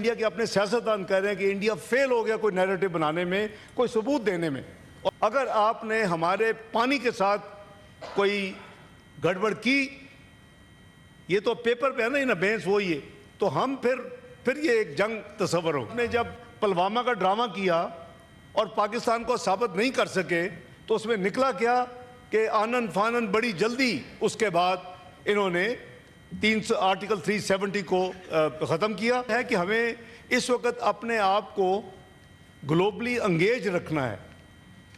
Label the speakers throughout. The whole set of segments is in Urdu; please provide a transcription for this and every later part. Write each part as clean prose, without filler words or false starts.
Speaker 1: انڈیا کے اپنے سیاستدان کہہ رہے ہیں کہ انڈیا فیل ہو گیا کوئی نیریٹو بنانے میں، کوئی ثبوت دینے میں. اور اگر آپ نے ہمارے پانی کے ساتھ کوئی گڑبڑ کی، یہ تو پیپر پہ ہے نا بحث وہی ہے، تو ہم پھر یہ ایک جنگ تصور ہو. نے جب پلوامہ کا ڈرامہ کیا اور پاکستان کو ثابت نہیں کر سکے تو اس میں نکلا کیا کہ آنن فانن بڑی جلدی اس کے بعد انہوں نے آرٹیکل 370 کو ختم کیا ہے کہ ہمیں اس وقت اپنے آپ کو گلوبلی انگیج رکھنا ہے.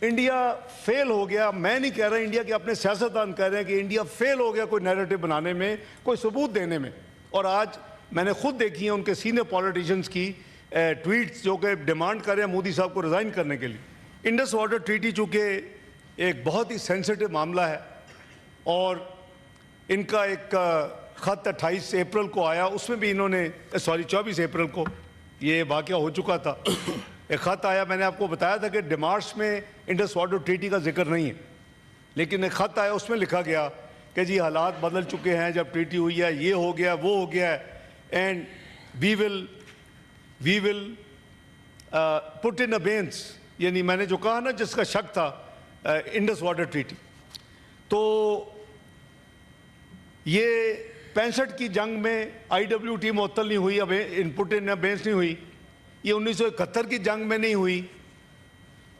Speaker 1: انڈیا فیل ہو گیا، میں نہیں کہہ رہا، انڈیا کے اپنے سیاستدان کہہ رہے ہیں کہ انڈیا فیل ہو گیا کوئی نیریٹو بنانے میں، کوئی ثبوت دینے میں. اور آج میں نے خود دیکھی ہیں ان کے سینئر پولیٹیشنز کی ٹویٹس جو کہ ڈیمانڈ کر رہے ہیں مودی صاحب کو ریزائن کرنے کے لیے. انڈس واٹر ٹریٹی چونکہ ایک بہت ہی سینسٹیو معاملہ ہے اور ان کا ایک خط 28 اپریل کو آیا، اس میں بھی انہوں نے 24 اپریل کو یہ واقعہ ہو چکا تھا. ایک خط آیا، میں نے آپ کو بتایا تھا کہ ڈیمارش میں انڈس واٹر ٹریٹی کا ذکر نہیں ہے، لیکن ایک خط آیا، اس میں لکھا گیا کہ جی حالات بدل چکے ہیں، جب ٹریٹی ہوئی ہے یہ ہو گیا وہ ہو گیا ہے، اینڈ وی ول پٹ ان ابینس، یعنی میں نے جو کہا نا جس کا شک تھا انڈس واٹر ٹریٹی. تو یہ 65 کی جنگ میں IWT معطل نہیں ہوئی، اب ان پٹ ان ابینس نہیں ہوئی، یہ 1971 کی جنگ میں نہیں ہوئی.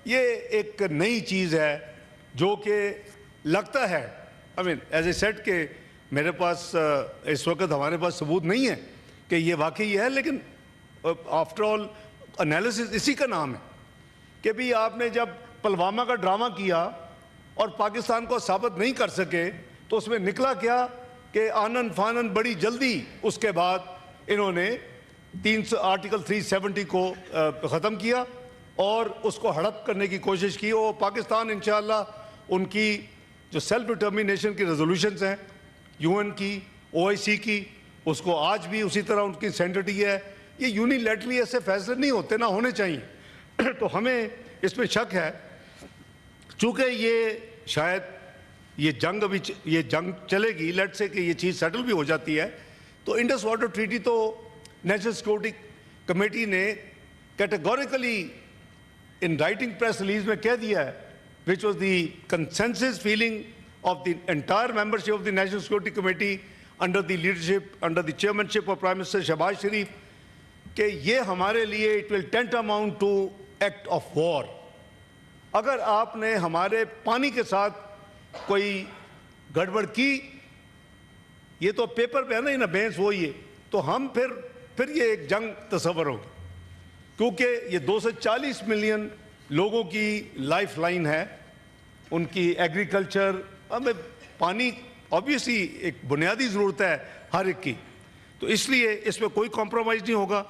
Speaker 1: یہ ایک نئی چیز ہے جو کہ لگتا ہے ایز اے سیٹ کہ میرے پاس اس وقت ہمارے پاس ثبوت نہیں ہے کہ یہ واقعی ہے، لیکن آفٹر آل انالیسس اسی کا نام ہے کہ بھی آپ نے جب پلوامہ کا ڈرامہ کیا اور پاکستان کو ثابت نہیں کر سکے تو اس میں نکلا کیا کہ آنن فانن بڑی جلدی اس کے بعد انہوں نے آرٹیکل 370 کو ختم کیا اور اس کو ہڑپ کرنے کی کوشش کی. اور پاکستان انشاءاللہ ان کی جو سیلف ڈٹرمینیشن کی ریزولوشنز ہیں UN کی، OIC کی، اس کو آج بھی اسی طرح ان کی سینٹرٹی ہے. یہ یونیلیٹرلی ایسے فیصلے نہیں ہوتے، نہ ہونے چاہیے. تو ہمیں اس میں شک ہے، چونکہ یہ شاید یہ جنگ چلے گی، لیٹ سے کہ یہ چیز سیٹل بھی ہو جاتی ہے، تو انڈس واٹر ٹریٹی تو نیشنل سیکورٹی کمیٹی نے categorically in writing press release میں کہہ دیا ہے، which was the consensus feeling of the entire membership of the National Security Committee under the chairmanship of Prime Minister Shehbaz Sharif, کہ یہ ہمارے لیے it will tantamount to act of war. اگر آپ نے ہمارے پانی کے ساتھ کوئی گڑبڑ کی، یہ تو پیپر پہ ہے نا بحث وہی ہے، تو ہم پھر یہ ایک جنگ تصور ہوگی، کیونکہ یہ 240 ملین لوگوں کی لائف لائن ہے، ان کی ایگریکلچر، ہمیں پانی آبویسلی ایک بنیادی ضرورت ہے ہر ایک کی. تو اس لیے اس میں کوئی کمپرومائز نہیں ہوگا.